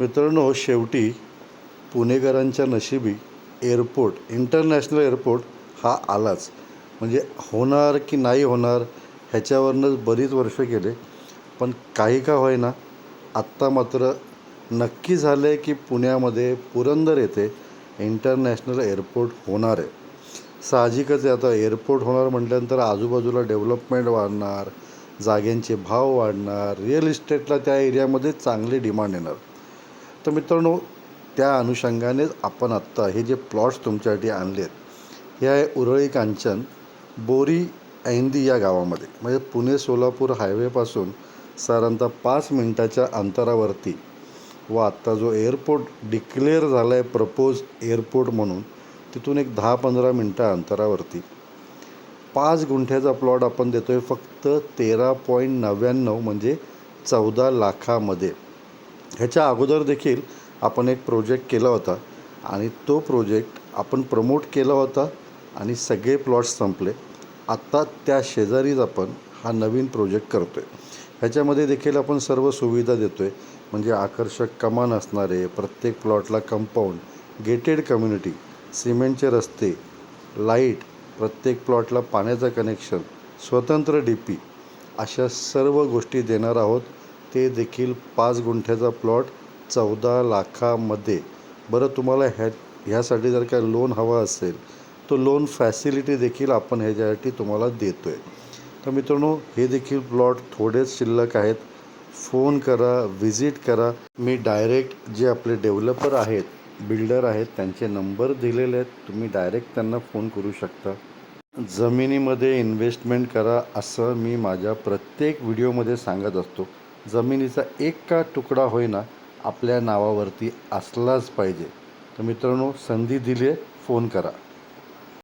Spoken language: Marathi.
मित्रांनो, शेवटी पुणेकरांच्या नशिबी इंटरनॅशनल एअरपोर्ट हा आलाच. म्हणजे होणार की नाही होणार ह्याच्यावरनंच बरीच वर्ष गेले, पण काही का होईना आत्ता मात्र नक्की झालं आहे की पुण्यामध्ये पुरंदर येथे इंटरनॅशनल एअरपोर्ट होणार आहे. साहजिकच आहे, आता एअरपोर्ट होणार म्हटल्यानंतर आजूबाजूला डेव्हलपमेंट वाढणार, जागेंचे भाव वाढणार, रिअल इस्टेटला त्या एरियामध्ये चांगली डिमांड येणार. तर मित्रांनो, त्या अनुषंगानेच आपण आत्ता हे जे प्लॉट्स तुमच्यासाठी आणले आहेत, हे आहे उरळी कांचन बोरी ऐंदी या गावामध्ये. म्हणजे पुणे सोलापूर हायवेपासून साधारणतः 5 मिनटाच्या अंतरावरती व आत्ता जो एअरपोर्ट डिक्लेअर झाला आहे प्रपोज एअरपोर्ट म्हणून, तिथून एक 10-15 मिनटं अंतरावरती 5 गुंठ्याचा प्लॉट आपण देतो आहे फक्त 13.99 म्हणजे 14 लाखामध्ये. ह्याच्या अगोदर देखील आपण एक प्रोजेक्ट केला होता आणि तो प्रोजेक्ट आपण प्रमोट केला होता आणि सगळे प्लॉट्स संपले. आत्ता त्या शेजारीच आपण हा नवीन प्रोजेक्ट करतो आहे. ह्याच्यामध्ये देखील आपण सर्व सुविधा देतो आहे. म्हणजे आकर्षक कमान असणारे, प्रत्येक प्लॉटला कंपाऊंड, गेटेड कम्युनिटी, सिमेंटचे रस्ते, लाईट, प्रत्येक प्लॉटला पाण्याचं कनेक्शन, स्वतंत्र DP, अशा सर्व गोष्टी देणार आहोत. ते देखील 5 गुंठ्याचा प्लॉट 14 लाखामध्ये. बरं, तुम्हाला ह्यासाठी जर काय लोन हवा असेल तो लोन फॅसिलिटी देखील आपण ह्याच्यासाठी तुम्हाला देतो आहे. तर मित्रांनो, हे देखील प्लॉट थोडेच शिल्लक आहेत. फोन करा, व्हिजिट करा. मी डायरेक्ट जे आपले डेव्हलपर आहेत, बिल्डर आहेत, त्यांचे नंबर दिलेले आहेत. तुम्ही डायरेक्ट त्यांना फोन करू शकता. जमिनीमध्ये इन्व्हेस्टमेंट करा असं मी माझ्या प्रत्येक व्हिडिओमध्ये सांगत असतो. जमिनीचा एक का तुकडा होईना आपल्या नावावरती असलाच पाहिजे. तर मित्रांनो, संधी दिली आहे, फोन करा.